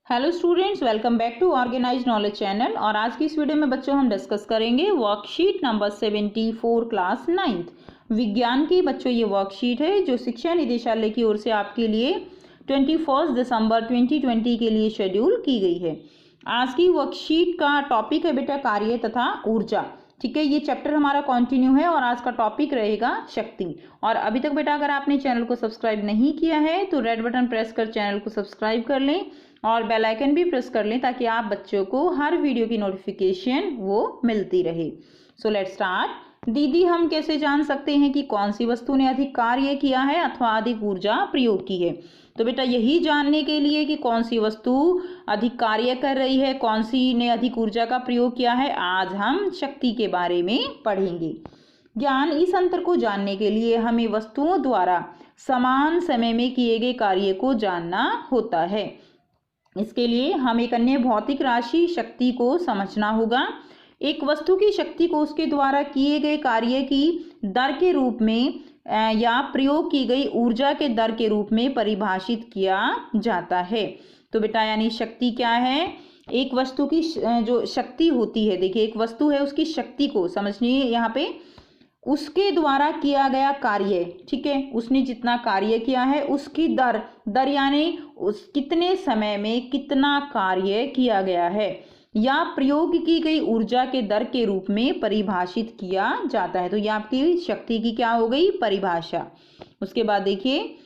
Hello students, welcome back to organised knowledge channel. और आज की इस वीडियो में बच्चों हम डिस्कस करेंगे वर्कशीट नंबर 74 क्लास 9th विज्ञान की। बच्चों ये वर्कशीट है जो शिक्षा निदेशालय की ओर से आपके लिए 21 दिसंबर 2020 के लिए शेड्यूल की गई है। आज की वर्कशीट का टॉपिक है बेटा कार्य तथा ऊर्जा। ठीक है, ये चैप्टर हमारा कंटिन्यू है और आज का टॉपिक रहेगा शक्ति। और अभी तक बेटा अगर आपने चैनल को सब्सक्राइब नहीं किया है तो रेड बटन प्रेस कर चैनल को सब्सक्राइब कर लें और बेल आइकन भी प्रेस कर लें ताकि आप बच्चों को हर वीडियो की नोटिफिकेशन वो मिलती रहे। So let's start. दीदी, हम कैसे जान सकते हैं कि कौन सी वस्तु ने अधिक कार्य किया है अथवा अधिक ऊर्जा प्रयोग की है? तो बेटा यही जानने के लिए कि कौन सी वस्तु अधिक कार्य कर रही है, कौन सी ने अधिक ऊर्जा का प्रयोग किया है, आज हम शक्ति के बारे में पढ़ेंगे। ज्ञान इस अंतर को जानने के लिए हमें वस्तुओं द्वारा समान समय में किए गए कार्य को जानना होता है। इसके लिए हम एक अन्य भौतिक राशि शक्ति को समझना होगा। एक वस्तु की शक्ति को उसके द्वारा किए गए कार्य की दर के रूप में या प्रयोग की गई ऊर्जा के दर के रूप में परिभाषित किया जाता है। तो बेटा यानी शक्ति क्या है? एक वस्तु की जो शक्ति होती है, देखिए एक वस्तु है उसकी शक्ति को समझिए यहाँ पे उसके द्वारा किया गया कार्य, ठीक है, उसने जितना कार्य किया है उसकी दर यानी उस कितने समय में कितना कार्य किया गया है या प्रयोग की गई ऊर्जा के दर के रूप में परिभाषित किया जाता है। तो ये आपकी शक्ति की क्या हो गई? परिभाषा। उसके बाद देखिए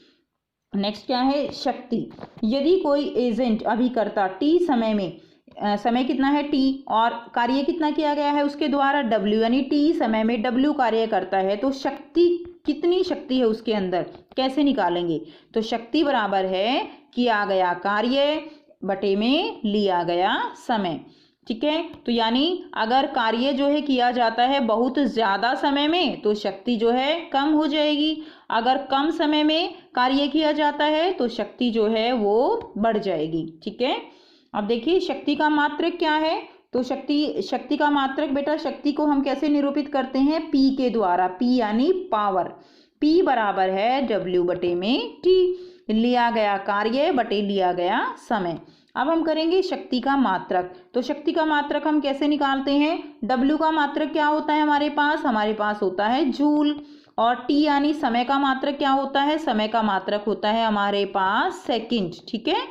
नेक्स्ट क्या है? शक्ति। यदि कोई एजेंट अभिकर्ता टी समय में समय कितना है टी और कार्य कितना किया गया है उसके द्वारा डब्ल्यू, यानी टी समय में डब्ल्यू कार्य करता है तो शक्ति कितनी शक्ति है उसके अंदर कैसे निकालेंगे? तो शक्ति बराबर है किया गया कार्य बटे में लिया गया समय। ठीक है, तो यानी अगर कार्य जो है किया जाता है बहुत ज़्यादा समय में तो शक्ति जो है कम हो जाएगी, अगर कम समय में कार्य किया जाता है तो शक्ति जो है वो बढ़ जाएगी। ठीक है, अब देखिए शक्ति का मात्रक क्या है? तो शक्ति का मात्रक बेटा शक्ति को हम कैसे निरूपित करते हैं? P के द्वारा। P यानी पावर। P बराबर है W बटे में T, लिया गया कार्य बटे लिया गया समय। अब हम करेंगे शक्ति का मात्रक। तो शक्ति का मात्रक हम कैसे निकालते हैं? W का मात्रक क्या होता है हमारे पास होता है जूल, और T यानी समय का मात्रक क्या होता है? समय का मात्रक होता है हमारे पास सेकंड। ठीक है,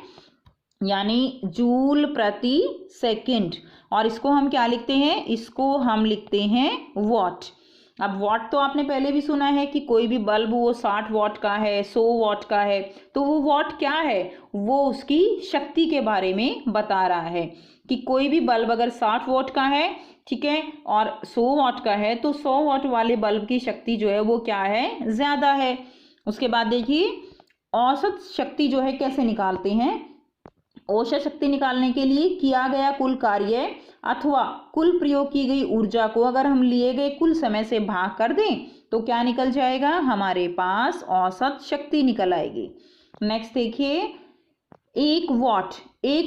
यानी जूल प्रति सेकंड। और इसको हम क्या लिखते हैं? इसको हम लिखते हैं वॉट। अब वॉट तो आपने पहले भी सुना है कि कोई भी बल्ब वो 60 वॉट का है, 100 वॉट का है, तो वो वॉट क्या है? वो उसकी शक्ति के बारे में बता रहा है कि कोई भी बल्ब अगर 60 वॉट का है, ठीक है, और 100 वॉट का है तो 100 वॉट वाले बल्ब की शक्ति जो है वो क्या है? ज़्यादा है। उसके बाद देखिए औसत शक्ति जो है कैसे निकालते हैं? औसत शक्ति निकालने के लिए किया गया कुल कार्य अथवा कुल प्रयोग की गई ऊर्जा को अगर हम लिए गए कुल समय से भाग कर दें तो क्या निकल जाएगा? हमारे पास औसत शक्ति निकल आएगी। नेक्स्ट देखिए एक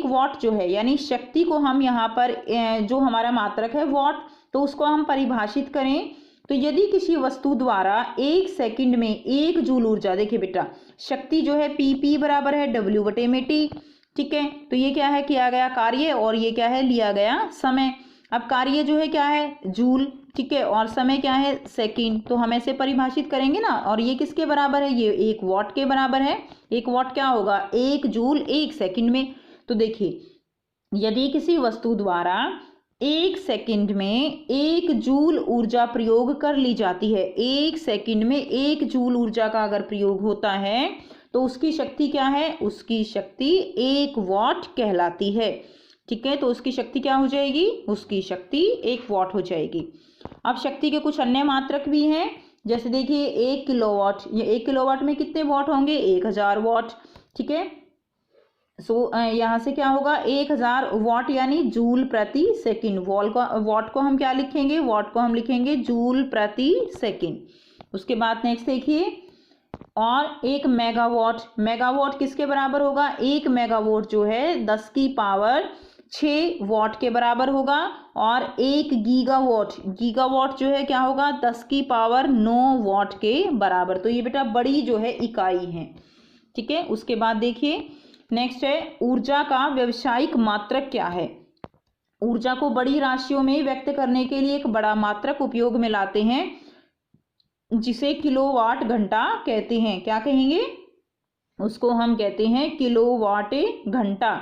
वॉट जो है यानी शक्ति को हम यहाँ पर जो हमारा मात्रक है वॉट, तो उसको हम परिभाषित करें तो यदि किसी वस्तु द्वारा 1 सेकंड में 1 जूल ऊर्जा, देखिए बेटा शक्ति जो है P बराबर है W बटे में T। ठीक है, तो ये क्या है? किया गया कार्य और ये क्या है? लिया गया समय। अब कार्य जो है क्या है? जूल, ठीक है, और समय क्या है? सेकंड। तो हम ऐसे परिभाषित करेंगे ना, और ये किसके बराबर है? ये 1 वॉट के बराबर है। 1 वॉट क्या होगा? 1 जूल 1 सेकंड में। तो देखिए यदि किसी वस्तु द्वारा 1 सेकंड में 1 जूल ऊर्जा प्रयोग कर ली जाती है, 1 सेकंड में 1 जूल ऊर्जा का अगर प्रयोग होता है तो उसकी शक्ति क्या है? उसकी शक्ति 1 वॉट कहलाती है। ठीक है, तो उसकी शक्ति क्या हो जाएगी? उसकी शक्ति 1 वॉट हो जाएगी। अब शक्ति के कुछ अन्य मात्रक भी हैं, जैसे देखिए 1 किलोवाट। ये 1 किलोवाट में कितने वॉट होंगे? 1000 वॉट। ठीक है, सो यहाँ से क्या होगा? 1000 वॉट यानी जूल प्रति सेकंड। वॉट को हम क्या लिखेंगे? वॉट को हम लिखेंगे जूल प्रति सेकंड। उसके बाद नेक्स्ट देखिए और 1 मेगावाट किसके बराबर होगा? 1 मेगावाट जो है 10 की पावर 6 वॉट के बराबर होगा, और 1 गीगावाट जो है क्या होगा? 10 की पावर 9 वॉट के बराबर। तो ये बेटा बड़ी जो है इकाई है। ठीक है, उसके बाद देखिए नेक्स्ट है ऊर्जा का व्यावसायिक मात्रक क्या है। ऊर्जा को बड़ी राशियों में व्यक्त करने के लिए एक बड़ा मात्रक उपयोग में लाते हैं जिसे किलोवाट घंटा कहते हैं। क्या कहेंगे, उसको हम कहते हैं किलोवाट घंटा।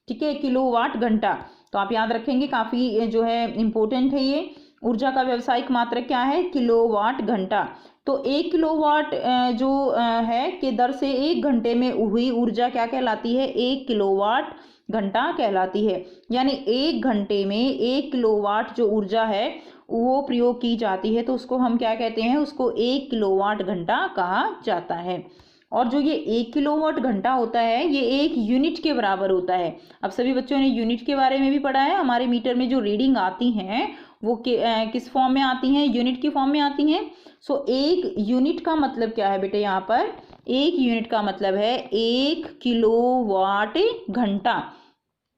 ठीक है, किलोवाट घंटा। तो आप याद रखेंगे, काफी जो है इंपॉर्टेंट है ये। ऊर्जा का व्यावसायिक मात्रक क्या है, किलोवाट घंटा। तो 1 किलोवाट जो है के दर से 1 घंटे में हुई ऊर्जा क्या कहलाती है, 1 किलोवाट घंटा कहलाती है। यानी 1 घंटे में 1 किलोवाट जो ऊर्जा है वो प्रयोग की जाती है, तो उसको हम क्या कहते हैं, उसको 1 किलोवाट घंटा कहा जाता है। और जो ये 1 किलोवाट घंटा होता है ये 1 यूनिट के बराबर होता है। अब सभी बच्चों ने यूनिट के बारे में भी पढ़ा है। हमारे मीटर में जो रीडिंग आती हैं वो किस फॉर्म में आती हैं, यूनिट की फॉर्म में आती हैं। सो 1 यूनिट का मतलब क्या है बेटे, यहाँ पर 1 यूनिट का मतलब है 1 किलोवाट घंटा।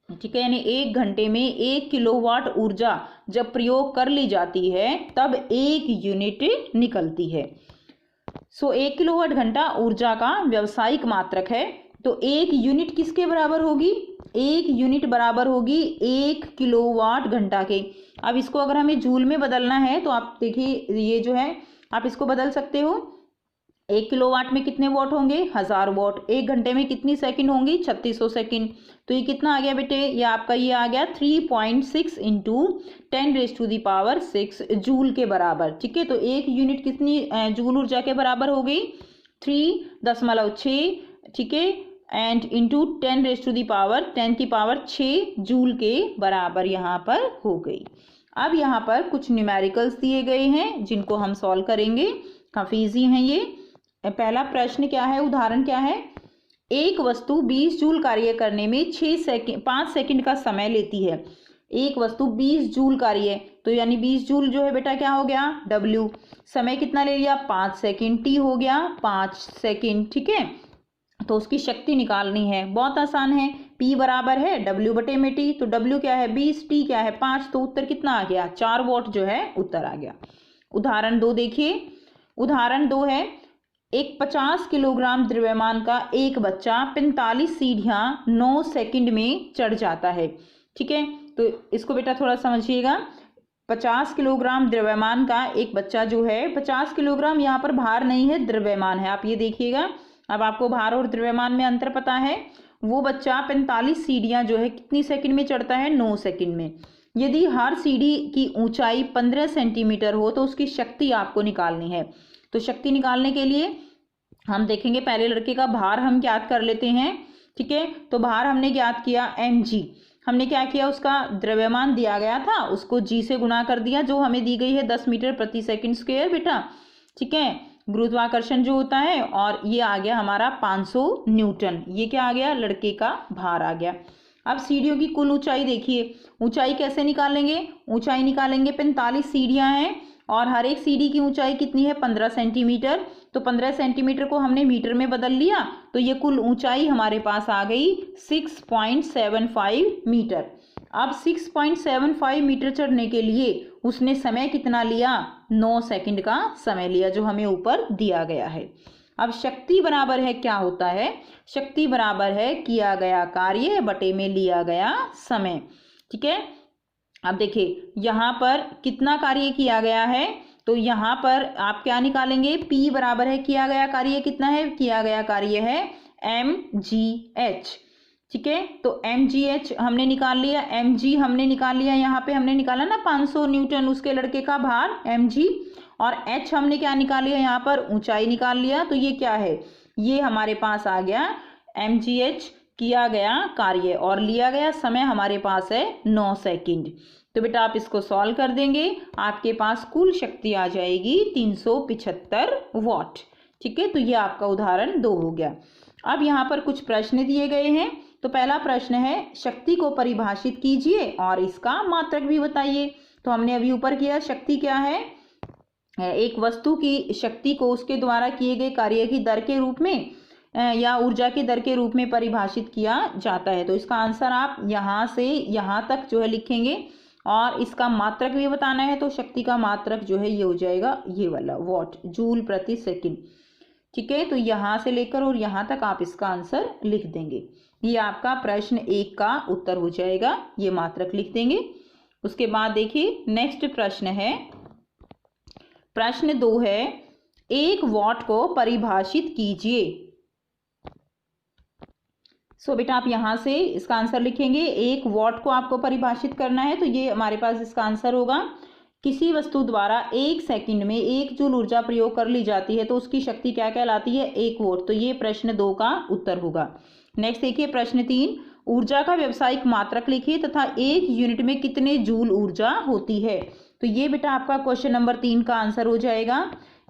ठीक है, यानी 1 घंटे में 1 किलोवाट ऊर्जा जब प्रयोग कर ली जाती है तब 1 यूनिट निकलती है। सो 1 किलोवाट घंटा ऊर्जा का व्यावसायिक मात्रक है। तो 1 यूनिट किसके बराबर होगी, 1 यूनिट बराबर होगी 1 किलोवाट घंटा के। अब इसको अगर हमें जूल में बदलना है तो आप देखिए ये जो है आप इसको बदल सकते हो। 1 किलोवाट में कितने वॉट होंगे, 1000 वॉट। 1 घंटे में कितनी सेकंड होंगी, 3600 सेकंड। तो ये कितना आ गया बेटे, ये आपका ये आ गया 3.6 इंटू 10⁻⁶ जूल के बराबर। ठीक है, तो 1 यूनिट कितनी जूल ऊर्जा के बराबर हो गई, 3.6। ठीक है, एंड इंटू 10⁻10⁶ जूल के बराबर यहाँ पर हो गई। अब यहाँ पर कुछ न्यूमेरिकल्स दिए गए हैं जिनको हम सॉल्व करेंगे, काफ़ी ईजी हैं ये। पहला प्रश्न क्या है, उदाहरण क्या है, एक वस्तु 20 जूल कार्य करने में 5 सेकंड का समय लेती है। एक वस्तु 20 जूल कार्य, तो यानी 20 जूल जो है बेटा क्या हो गया, W। समय कितना ले लिया, 5 सेकंड, T हो गया 5 सेकंड। ठीक है, तो उसकी शक्ति निकालनी है, बहुत आसान है। P बराबर है W/T, तो W क्या है 20, T क्या है 5, तो उत्तर कितना आ गया, 4 वॉट जो है उत्तर आ गया। उदाहरण 2 देखिए, उदाहरण 2 है, एक 50 किलोग्राम द्रव्यमान का एक बच्चा 45 सीढ़ियां 9 सेकंड में चढ़ जाता है। ठीक है, तो इसको बेटा थोड़ा समझिएगा। 50 किलोग्राम द्रव्यमान का एक बच्चा जो है, 50 किलोग्राम यहाँ पर भार नहीं है, द्रव्यमान है, आप ये देखिएगा। अब आपको भार और द्रव्यमान में अंतर पता है। वो बच्चा 45 सीढ़ियां जो है कितनी सेकंड में चढ़ता है, 9 सेकंड में। यदि हर सीढ़ी की ऊंचाई 15 सेंटीमीटर हो तो उसकी शक्ति आपको निकालनी है। तो शक्ति निकालने के लिए हम देखेंगे, पहले लड़के का भार हम ज्ञात कर लेते हैं। ठीक है, तो भार हमने ज्ञात किया mg। हमने क्या किया, उसका द्रव्यमान दिया गया था उसको g से गुणा कर दिया, जो हमें दी गई है 10 मीटर प्रति सेकंड स्क्वायर बेटा। ठीक है, गुरुत्वाकर्षण जो होता है, और ये आ गया हमारा 500 न्यूटन। ये क्या आ गया, लड़के का भार आ गया। अब सीढ़ियों की कुल ऊंचाई देखिए, ऊंचाई कैसे निकालेंगे, ऊंचाई निकालेंगे, 45 सीढ़ियां हैं और हर एक सीढ़ी की ऊंचाई कितनी है, 15 सेंटीमीटर। तो 15 सेंटीमीटर को हमने मीटर में बदल लिया, तो ये कुल ऊंचाई हमारे पास आ गई 6.75 मीटर। अब 6.75 मीटर चढ़ने के लिए उसने समय कितना लिया, 9 सेकंड का समय लिया, जो हमें ऊपर दिया गया है। अब शक्ति बराबर है, क्या होता है, शक्ति बराबर है किया गया कार्य बटे में लिया गया समय। ठीक है, अब देखिए यहाँ पर कितना कार्य किया गया है, तो यहाँ पर आप क्या निकालेंगे, P बराबर है किया गया कार्य कितना है, किया गया कार्य है mgh। ठीक है, तो mgh हमने निकाल लिया, mg हमने निकाल लिया, यहाँ पे हमने निकाला ना 500 न्यूटन उसके लड़के का भार mg, और h हमने क्या निकाल लिया, यहाँ पर ऊंचाई निकाल लिया। तो ये क्या है, ये हमारे पास आ गया mgh किया गया कार्य, और लिया गया समय हमारे पास है 9 सेकंड। तो बेटा आप इसको सॉल्व कर देंगे, आपके पास कुल शक्ति आ जाएगी 375 वॉट। ठीक है, तो ये आपका उदाहरण 2 हो गया। अब यहाँ पर कुछ प्रश्न दिए गए हैं। तो पहला प्रश्न है, शक्ति को परिभाषित कीजिए और इसका मात्रक भी बताइए। तो हमने अभी ऊपर किया, शक्ति क्या है, एक वस्तु की शक्ति को उसके द्वारा किए गए कार्य की दर के रूप में या ऊर्जा की दर के रूप में परिभाषित किया जाता है। तो इसका आंसर आप यहाँ से यहाँ तक जो है लिखेंगे, और इसका मात्रक भी बताना है। तो शक्ति का मात्रक जो है ये हो जाएगा ये वाला, वॉट, जूल प्रति सेकंड। ठीक है, तो यहाँ से लेकर और यहाँ तक आप इसका आंसर लिख देंगे। ये आपका प्रश्न 1 का उत्तर हो जाएगा, ये मात्रक लिख देंगे। उसके बाद देखिए नेक्स्ट प्रश्न है, प्रश्न 2 है, 1 वॉट को परिभाषित कीजिए। सो बेटा आप यहाँ से इसका आंसर लिखेंगे। 1 वॉट को आपको परिभाषित करना है, तो ये हमारे पास इसका आंसर होगा, किसी वस्तु द्वारा 1 सेकंड में 1 जूल ऊर्जा प्रयोग कर ली जाती है तो उसकी शक्ति क्या कहलाती है, 1 वॉट। तो ये प्रश्न 2 का उत्तर होगा। नेक्स्ट देखिए प्रश्न 3, ऊर्जा का व्यावसायिक मात्रक लिखिए तथा 1 यूनिट में कितने जूल ऊर्जा होती है। तो ये बेटा आपका क्वेश्चन नंबर 3 का आंसर हो जाएगा।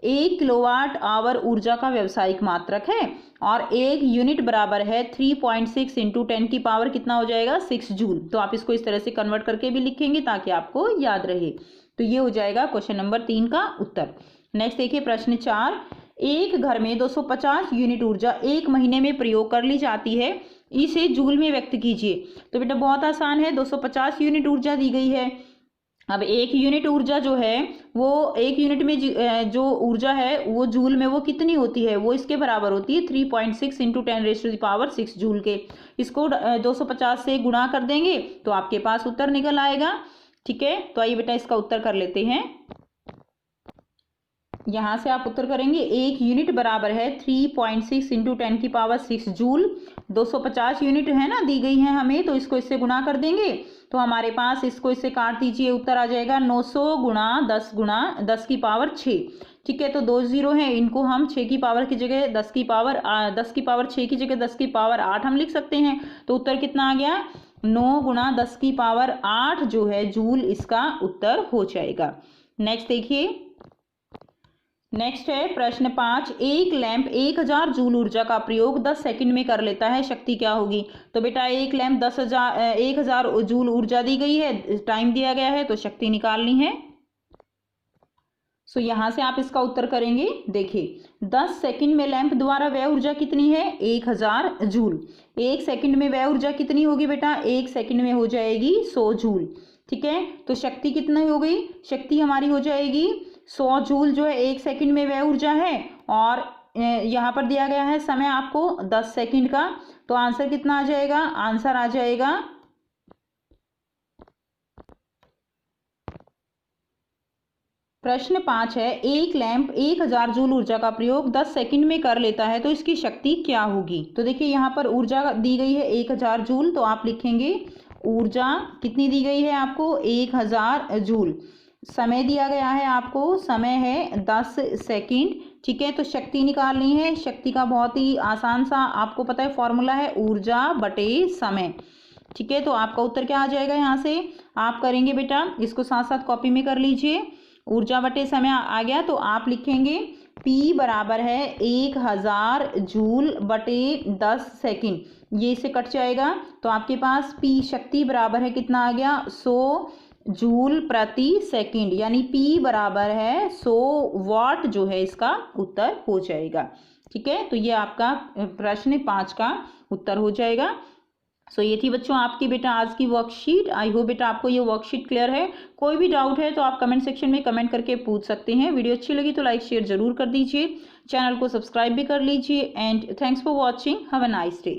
1 किलोवाट आवर ऊर्जा का व्यावसायिक मात्रक है और 1 यूनिट बराबर है 3.6 इंटू 10 की पावर कितना हो जाएगा, 6 जूल। तो आप इसको इस तरह से कन्वर्ट करके भी लिखेंगे ताकि आपको याद रहे। तो ये हो जाएगा क्वेश्चन नंबर 3 का उत्तर। नेक्स्ट देखिए प्रश्न 4, एक घर में 250 यूनिट ऊर्जा 1 महीने में प्रयोग कर ली जाती है, इसे जूल में व्यक्त कीजिए। तो बेटा बहुत आसान है, 250 यूनिट ऊर्जा दी गई है। अब 1 यूनिट ऊर्जा जो है वो 1 यूनिट में जो ऊर्जा है वो जूल में वो कितनी होती है, वो इसके बराबर होती है 3.6 इंटू 10⁻⁶ जूल के। इसको 250 से गुणा कर देंगे तो आपके पास उत्तर निकल आएगा। ठीक है, तो आइए बेटा इसका उत्तर कर लेते हैं। यहाँ से आप उत्तर करेंगे, 1 यूनिट बराबर है 3.6 इंटू 10⁻⁶ जूल। 250 यूनिट है ना दी गई है हमें, तो इसको इससे गुणा कर देंगे तो हमारे पास, इसको इससे काट दीजिए, उत्तर आ जाएगा 900 गुणा 10 की पावर 6। ठीक है, तो 2 जीरो हैं, इनको हम 6 की पावर की जगह 10 की पावर 6 की जगह 10 की पावर 8 हम लिख सकते हैं। तो उत्तर कितना आ गया, 9 गुणा 10 की पावर 8 जो है जूल, इसका उत्तर हो जाएगा। नेक्स्ट देखिए, नेक्स्ट है प्रश्न 5, एक लैंप 1000 जूल ऊर्जा का प्रयोग 10 सेकंड में कर लेता है, शक्ति क्या होगी। तो बेटा एक लैंप 1000 जूल ऊर्जा दी गई है, टाइम दिया गया है, तो शक्ति निकालनी है। सो यहाँ से आप इसका उत्तर करेंगे। देखिए 10 सेकंड में लैंप द्वारा व्यय ऊर्जा कितनी है, 1000 जूल। 1 सेकंड में व्यय ऊर्जा कितनी होगी बेटा, 1 सेकंड में हो जाएगी 100 जूल। ठीक है, तो शक्ति कितनी हो गई, शक्ति हमारी हो जाएगी 100 जूल जो है 1 सेकंड में व्यय ऊर्जा है, और यहाँ पर दिया गया है समय आपको 10 सेकंड का। तो आंसर कितना आ जाएगा, आंसर आ जाएगा प्रश्न 5 है, एक लैंप 1000 जूल ऊर्जा का प्रयोग 10 सेकंड में कर लेता है तो इसकी शक्ति क्या होगी। तो देखिए यहाँ पर ऊर्जा दी गई है 1000 जूल, तो आप लिखेंगे ऊर्जा कितनी दी गई है आपको, 1000 जूल। समय दिया गया है आपको, समय है 10 सेकंड। ठीक है, तो शक्ति निकालनी है। शक्ति का बहुत ही आसान सा आपको पता है फॉर्मूला है, ऊर्जा बटे समय। ठीक है, तो आपका उत्तर क्या आ जाएगा, यहाँ से आप करेंगे बेटा, इसको साथ साथ कॉपी में कर लीजिए। ऊर्जा बटे समय आ गया तो आप लिखेंगे P बराबर है 1000 जूल बटे 10 सेकंड, ये इससे कट जाएगा तो आपके पास P शक्ति बराबर है कितना आ गया, 100 जूल प्रति सेकंड, यानी P बराबर है 100 वाट जो है इसका उत्तर हो जाएगा। ठीक है, तो ये आपका प्रश्न 5 का उत्तर हो जाएगा। सो ये थी बच्चों आपकी बेटा आज की वर्कशीट। आई होप बेटा आपको ये वर्कशीट क्लियर है। कोई भी डाउट है तो आप कमेंट सेक्शन में कमेंट करके पूछ सकते हैं। वीडियो अच्छी लगी तो लाइक शेयर जरूर कर दीजिए, चैनल को सब्सक्राइब भी कर लीजिए। And thanks for watching, have a nice day.